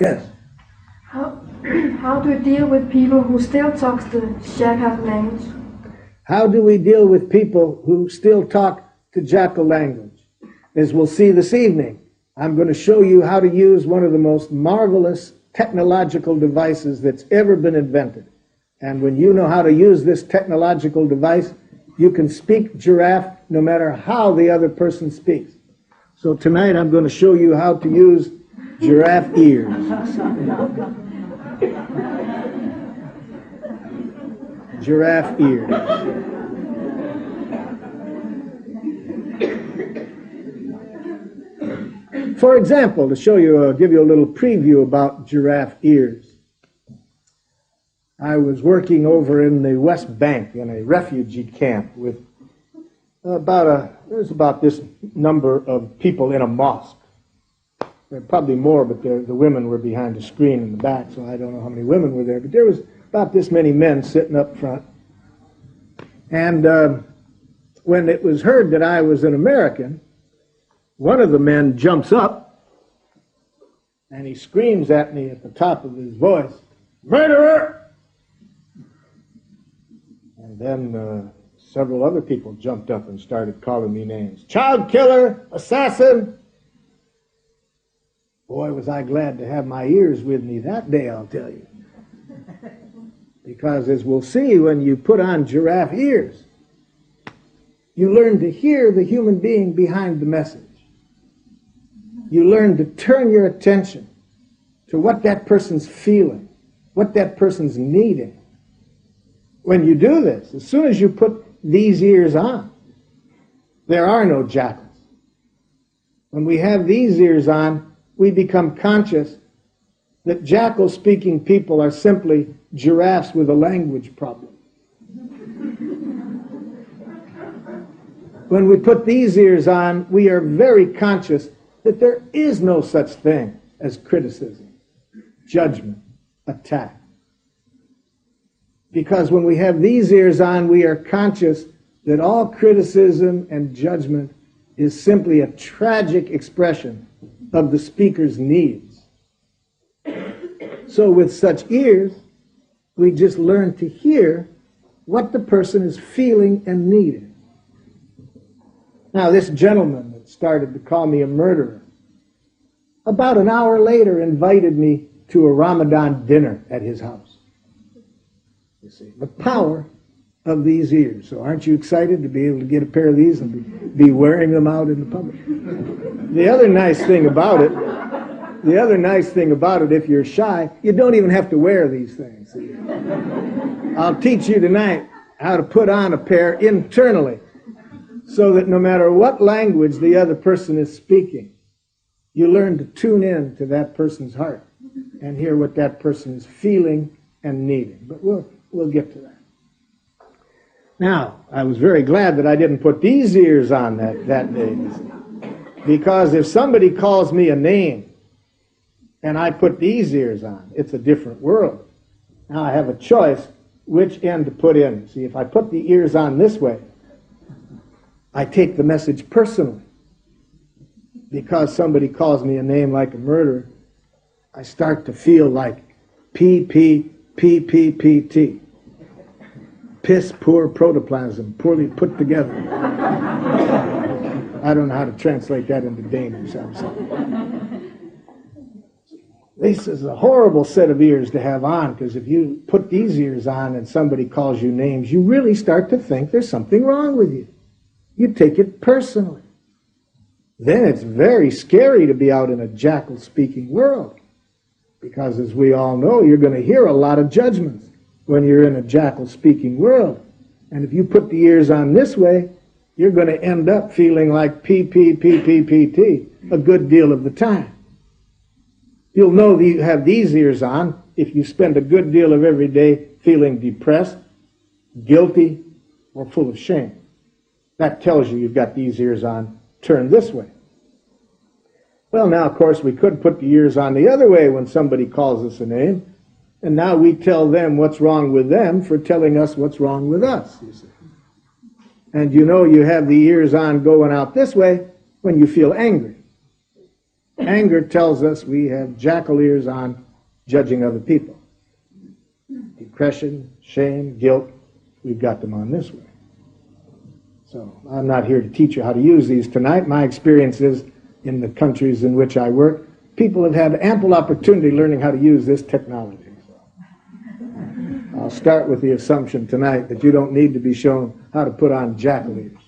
Yes. How do you deal with people who still talk the Jackal language? How do we deal with people who still talk the Jackal language? As we'll see this evening, I'm going to show you how to use one of the most marvelous technological devices that's ever been invented. And when you know how to use this technological device, you can speak Giraffe no matter how the other person speaks. So tonight I'm going to show you how to use giraffe ears. Giraffe ears. For example, to show you, give you a little preview about giraffe ears. I was working over in the West Bank in a refugee camp with there's about this number of people in a mosque. There are probably more, but the women were behind a screen in the back, so I don't know how many women were there. But there was about this many men sitting up front. And when it was heard that I was an American, one of the men jumps up and he screams at me at the top of his voice, "Murderer!" And then several other people jumped up and started calling me names. Child killer, assassin. Boy, was I glad to have my ears with me that day, I'll tell you. Because as we'll see, when you put on giraffe ears, you learn to hear the human being behind the message. You learn to turn your attention to what that person's feeling, what that person's needing. When you do this, as soon as you put these ears on, there are no jackals. When we have these ears on, we become conscious that jackal-speaking people are simply giraffes with a language problem. When we put these ears on, we are very conscious that there is no such thing as criticism, judgment, attack. Because when we have these ears on, we are conscious that all criticism and judgment is simply a tragic expression of the speaker's needs. So with such ears, we just learn to hear what the person is feeling and needing. Now, this gentleman that started to call me a murderer, about an hour later invited me to a Ramadan dinner at his house. You see, the power of these ears. So aren't you excited to be able to get a pair of these and be wearing them out in the public? The other nice thing about it, if you're shy, you don't even have to wear these things. I'll teach you tonight how to put on a pair internally so that no matter what language the other person is speaking, you learn to tune in to that person's heart and hear what that person is feeling and needing. But we'll get to that. Now, I was very glad that I didn't put these ears on that day. Because if somebody calls me a name and I put these ears on, it's a different world. Now I have a choice which end to put in. See, if I put the ears on this way, I take the message personally. Because somebody calls me a name like a murderer, I start to feel like PPPPPT. Piss poor protoplasm, poorly put together. I don't know how to translate that into Danish. I'm sorry. This is a horrible set of ears to have on, because if you put these ears on and somebody calls you names, you really start to think there's something wrong with you. You take it personally. Then it's very scary to be out in a jackal-speaking world, because as we all know, you're going to hear a lot of judgments when you're in a jackal-speaking world. And if you put the ears on this way, you're going to end up feeling like PPPPPT a good deal of the time. You'll know that you have these ears on if you spend a good deal of every day feeling depressed, guilty, or full of shame. That tells you you've got these ears on turned this way. Well, now, of course, we could put the ears on the other way when somebody calls us a name, and now we tell them what's wrong with them for telling us what's wrong with us, you see. And you know you have the ears on going out this way when you feel angry. Anger tells us we have jackal ears on judging other people. Depression, shame, guilt, we've got them on this way. So I'm not here to teach you how to use these tonight. My experience is in the countries in which I work, people have had ample opportunity learning how to use this technology. So I'll start with the assumption tonight that you don't need to be shown how to put on jackal ears.